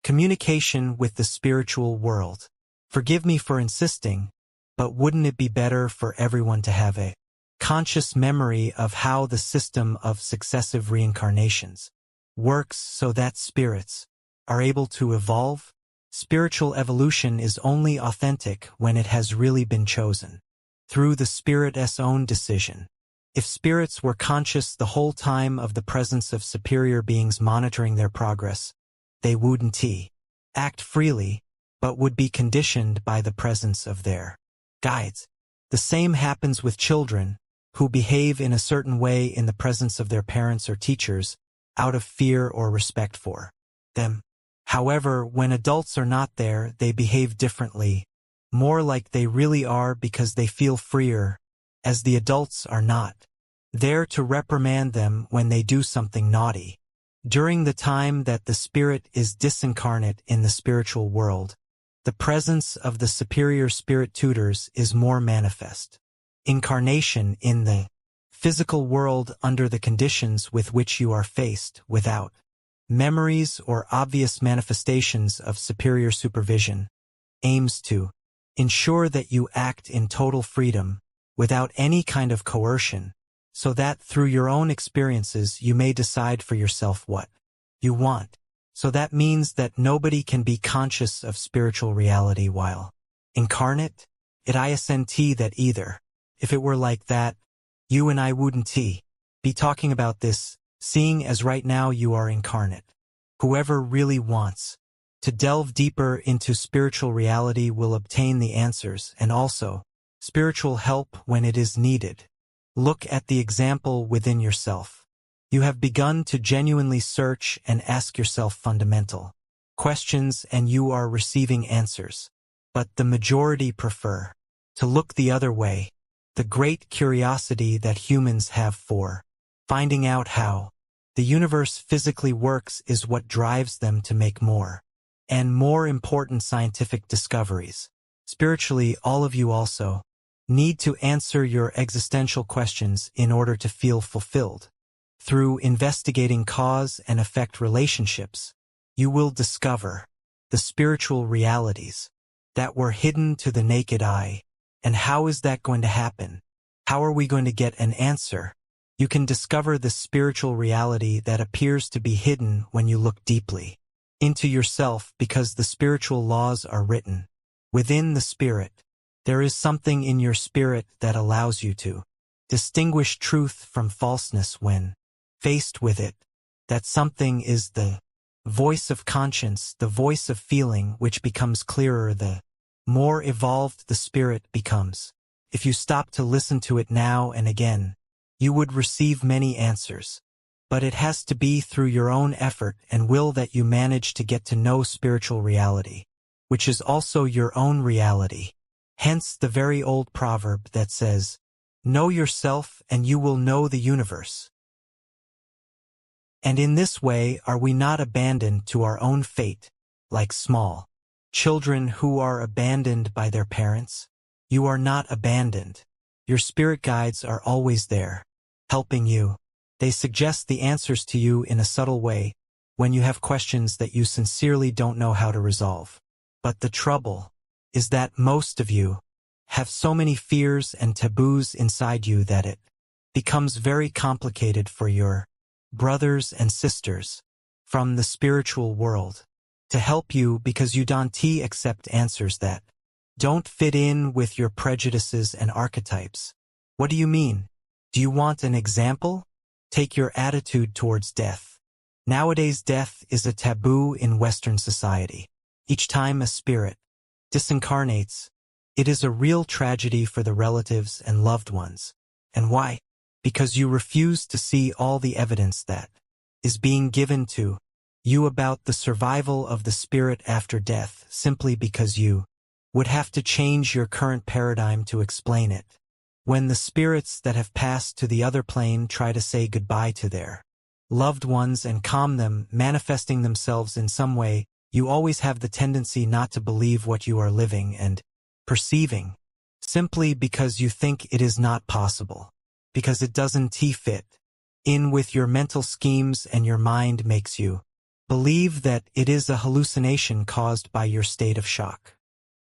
Communication with the spiritual world. Forgive me for insisting, but wouldn't it be better for everyone to have a conscious memory of how the system of successive reincarnations works so that spirits are able to evolve? Spiritual evolution is only authentic when it has really been chosen through the spirit's own decision. If spirits were conscious the whole time of the presence of superior beings monitoring their progress, they wouldn't act freely, but would be conditioned by the presence of their guides. The same happens with children, who behave in a certain way in the presence of their parents or teachers, out of fear or respect for them. However, when adults are not there, they behave differently, more like they really are because they feel freer, as the adults are not there to reprimand them when they do something naughty. During the time that the spirit is disincarnate in the spiritual world, the presence of the superior spirit tutors is more manifest. Incarnation in the physical world under the conditions with which you are faced without memories or obvious manifestations of superior supervision aims to ensure that you act in total freedom without any kind of coercion, so that through your own experiences you may decide for yourself what you want. So that means that nobody can be conscious of spiritual reality while incarnate. It isn't that either. If it were like that, you and I wouldn't be talking about this, seeing as right now you are incarnate. Whoever really wants to delve deeper into spiritual reality will obtain the answers and also spiritual help when it is needed. Look at the example within yourself. You have begun to genuinely search and ask yourself fundamental questions and you are receiving answers. But the majority prefer to look the other way. The great curiosity that humans have for finding out how the universe physically works is what drives them to make more and more important scientific discoveries. Spiritually, all of you also need to answer your existential questions in order to feel fulfilled. Through investigating cause and effect relationships, you will discover the spiritual realities that were hidden to the naked eye. And how is that going to happen? How are we going to get an answer? You can discover the spiritual reality that appears to be hidden when you look deeply into yourself, because the spiritual laws are written within the spirit. There is something in your spirit that allows you to distinguish truth from falseness when faced with it. That something is the voice of conscience, the voice of feeling, which becomes clearer the more evolved the spirit becomes. If you stop to listen to it now and again, you would receive many answers. But it has to be through your own effort and will that you manage to get to know spiritual reality, which is also your own reality. Hence the very old proverb that says, "Know yourself and you will know the universe." And in this way are we not abandoned to our own fate, like small children who are abandoned by their parents? You are not abandoned. Your spirit guides are always there, helping you. They suggest the answers to you in a subtle way when you have questions that you sincerely don't know how to resolve. But the trouble is that most of you have so many fears and taboos inside you that it becomes very complicated for your brothers and sisters from the spiritual world to help you, because you don't accept answers that don't fit in with your prejudices and archetypes. What do you mean? Do you want an example? Take your attitude towards death. Nowadays, death is a taboo in Western society. Each time a spirit disincarnates, it is a real tragedy for the relatives and loved ones. And why? Because you refuse to see all the evidence that is being given to you about the survival of the spirit after death, simply because you would have to change your current paradigm to explain it. When the spirits that have passed to the other plane try to say goodbye to their loved ones and calm them, manifesting themselves in some way, you always have the tendency not to believe what you are living and perceiving, simply because you think it is not possible, because it doesn't fit in with your mental schemes and your mind makes you believe that it is a hallucination caused by your state of shock.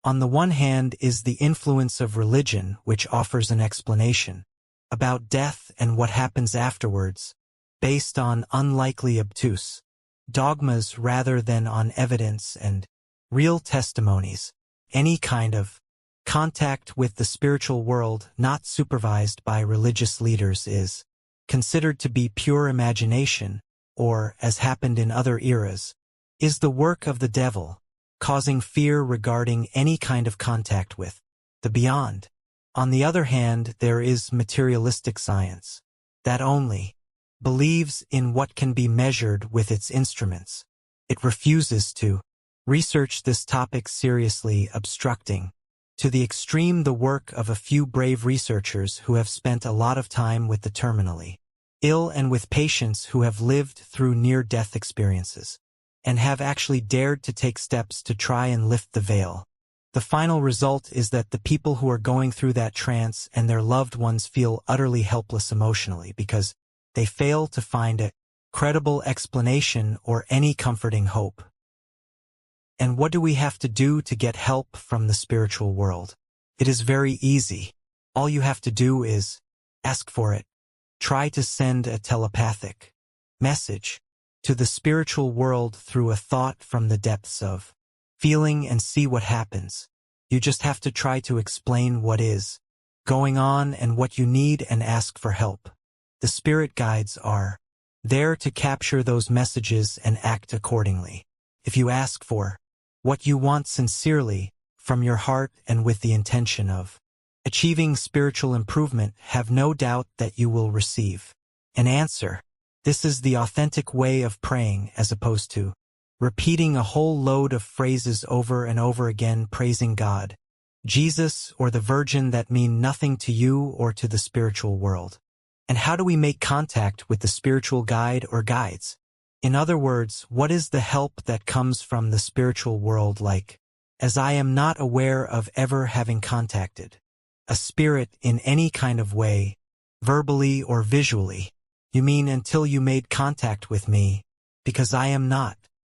On the one hand is the influence of religion, which offers an explanation about death and what happens afterwards, based on unlikely obtuse dogmas rather than on evidence and real testimonies. Any kind of contact with the spiritual world not supervised by religious leaders is considered to be pure imagination, or, as happened in other eras, is the work of the devil, causing fear regarding any kind of contact with the beyond. On the other hand, there is materialistic science that only believes in what can be measured with its instruments. It refuses to research this topic seriously, obstructing to the extreme the work of a few brave researchers who have spent a lot of time with the terminally ill and with patients who have lived through near-death experiences and have actually dared to take steps to try and lift the veil. The final result is that the people who are going through that trance and their loved ones feel utterly helpless emotionally because they fail to find a credible explanation or any comforting hope. And what do we have to do to get help from the spiritual world? It is very easy. All you have to do is ask for it. Try to send a telepathic message to the spiritual world through a thought from the depths of feeling and see what happens. You just have to try to explain what is going on and what you need and ask for help. The spirit guides are there to capture those messages and act accordingly. If you ask for what you want sincerely, from your heart and with the intention of achieving spiritual improvement, have no doubt that you will receive an answer. This is the authentic way of praying, as opposed to repeating a whole load of phrases over and over again praising God, Jesus, or the Virgin that mean nothing to you or to the spiritual world. And how do we make contact with the spiritual guide or guides? In other words, what is the help that comes from the spiritual world like, as I am not aware of ever having contacted a spirit in any kind of way, verbally or visually? You mean until you made contact with me, because I am not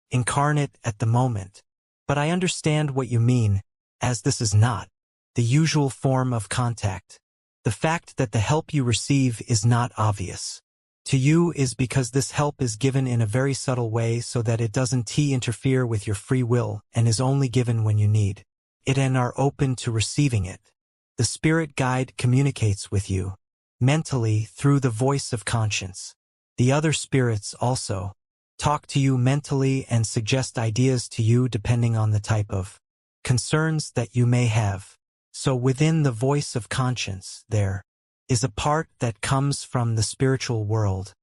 incarnate at the moment. But I understand what you mean, as this is not the usual form of contact. The fact that the help you receive is not obvious to you is because this help is given in a very subtle way so that it doesn't interfere with your free will and is only given when you need it and are open to receiving it. The spirit guide communicates with you mentally through the voice of conscience. The other spirits also talk to you mentally and suggest ideas to you depending on the type of concerns that you may have. So within the voice of conscience, there is a part that comes from the spiritual world,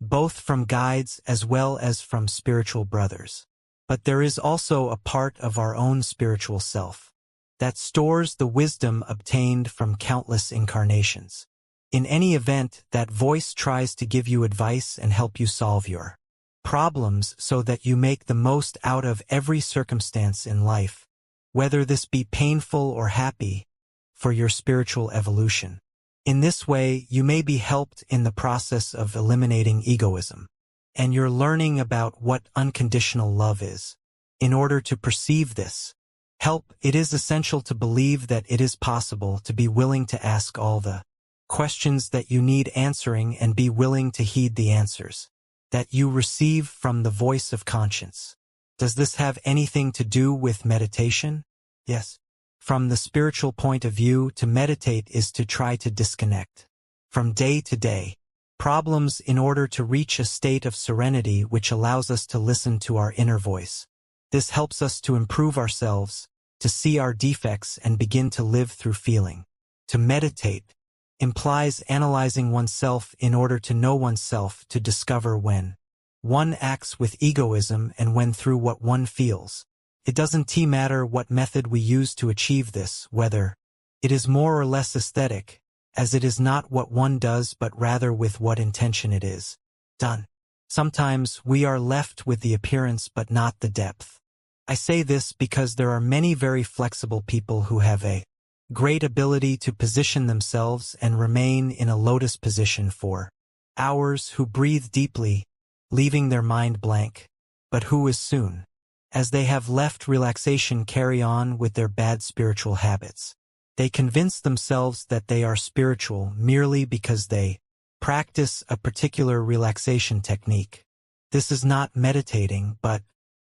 both from guides as well as from spiritual brothers. But there is also a part of our own spiritual self that stores the wisdom obtained from countless incarnations. In any event, that voice tries to give you advice and help you solve your problems so that you make the most out of every circumstance in life, whether this be painful or happy, for your spiritual evolution. In this way, you may be helped in the process of eliminating egoism, and you're learning about what unconditional love is. In order to perceive this help, it is essential to believe that it is possible to be willing to ask all the questions that you need answering and be willing to heed the answers that you receive from the voice of conscience. Does this have anything to do with meditation? Yes. From the spiritual point of view, to meditate is to try to disconnect from day to day problems in order to reach a state of serenity which allows us to listen to our inner voice. This helps us to improve ourselves, to see our defects and begin to live through feeling. To meditate implies analyzing oneself in order to know oneself, to discover when one acts with egoism and when through what one feels. It doesn't matter what method we use to achieve this, whether it is more or less aesthetic, as it is not what one does but rather with what intention it is done. Sometimes we are left with the appearance but not the depth. I say this because there are many very flexible people who have a great ability to position themselves and remain in a lotus position for hours, who breathe deeply, leaving their mind blank. but who as soon as they have left relaxation carry on with their bad spiritual habits. They convince themselves that they are spiritual merely because they practice a particular relaxation technique. This is not meditating, but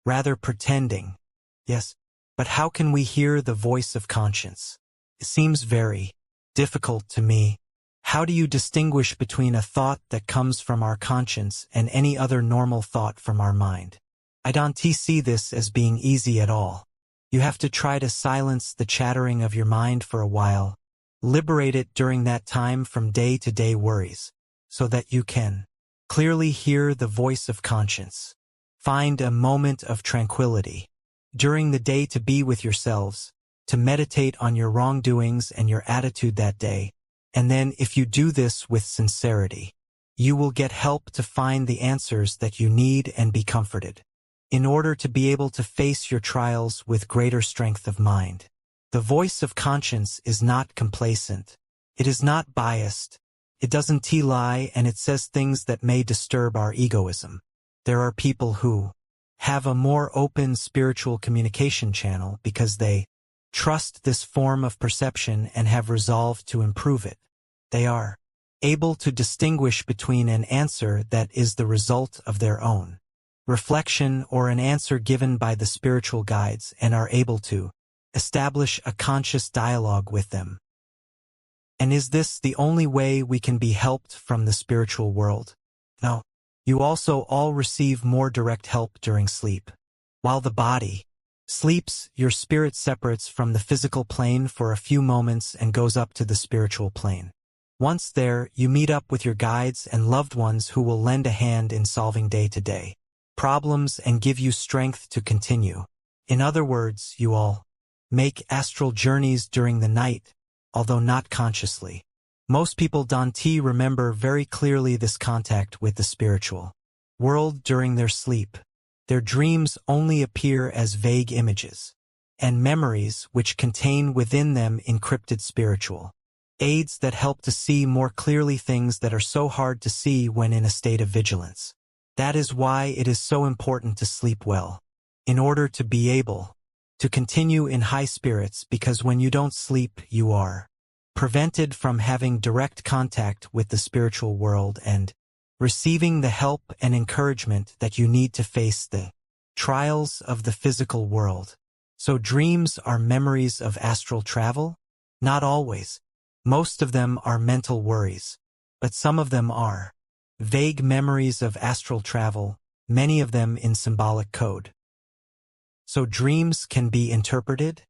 rather pretending. Yes, but how can we hear the voice of conscience? It seems very difficult to me. How do you distinguish between a thought that comes from our conscience and any other normal thought from our mind? I don't see this as being easy at all. You have to try to silence the chattering of your mind for a while, liberate it during that time from day-to-day worries, so that you can clearly hear the voice of conscience. Find a moment of tranquility during the day to be with yourselves, to meditate on your wrongdoings and your attitude that day, and then if you do this with sincerity, you will get help to find the answers that you need and be comforted, in order to be able to face your trials with greater strength of mind. The voice of conscience is not complacent. It is not biased. It doesn't lie, and it says things that may disturb our egoism. There are people who have a more open spiritual communication channel because they trust this form of perception and have resolved to improve it. They are able to distinguish between an answer that is the result of their own reflection or an answer given by the spiritual guides, and are able to establish a conscious dialogue with them. And is this the only way we can be helped from the spiritual world? No. You also all receive more direct help during sleep. While the body sleeps, your spirit separates from the physical plane for a few moments and goes up to the spiritual plane. Once there, you meet up with your guides and loved ones who will lend a hand in solving day-to-day problems and give you strength to continue. In other words, you all make astral journeys during the night, although not consciously. Most people don't remember very clearly this contact with the spiritual world during their sleep. Their dreams only appear as vague images and memories which contain within them encrypted spiritual aids that help to see more clearly things that are so hard to see when in a state of vigilance. That is why it is so important to sleep well, in order to be able to continue in high spirits, because when you don't sleep, you are prevented from having direct contact with the spiritual world and receiving the help and encouragement that you need to face the trials of the physical world. So dreams are memories of astral travel? Not always. Most of them are mental worries, but some of them are vague memories of astral travel, many of them in symbolic code. So dreams can be interpreted?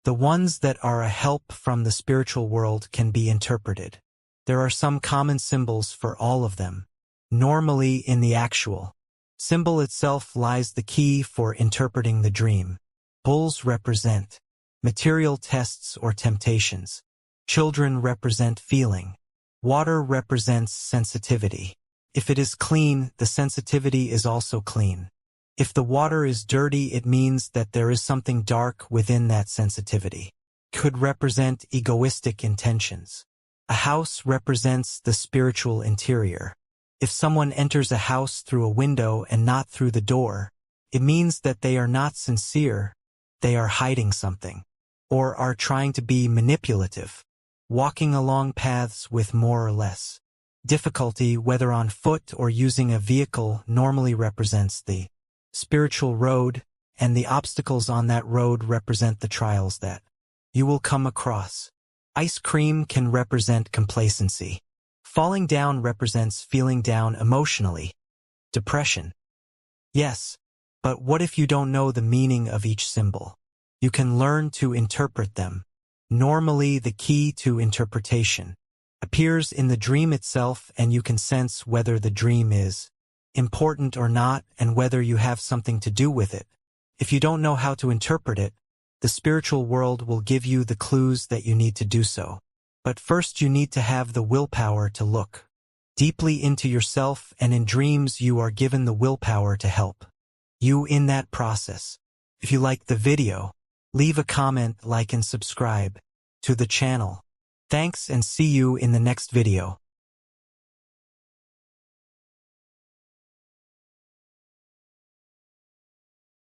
The ones that are a help from the spiritual world can be interpreted. There are some common symbols for all of them. Normally in the actual symbol itself lies the key for interpreting the dream. Bulls represent material tests or temptations. Children represent feeling. Water represents sensitivity. If it is clean, the sensitivity is also clean. If the water is dirty, it means that there is something dark within that sensitivity. Could represent egoistic intentions. A house represents the spiritual interior. If someone enters a house through a window and not through the door, it means that they are not sincere, they are hiding something, or are trying to be manipulative, walking along paths with more or less difficulty, whether on foot or using a vehicle, normally represents the spiritual road, and the obstacles on that road represent the trials that you will come across. Ice cream can represent complacency. Falling down represents feeling down emotionally. Depression. Yes, but what if you don't know the meaning of each symbol? You can learn to interpret them. Normally, the key to interpretation appears in the dream itself, and you can sense whether the dream is important or not and whether you have something to do with it. If you don't know how to interpret it, the spiritual world will give you the clues that you need to do so. But first you need to have the willpower to look deeply into yourself, and in dreams you are given the willpower to help you in that process. If you liked the video, leave a comment, like and subscribe to the channel. Thanks, and see you in the next video.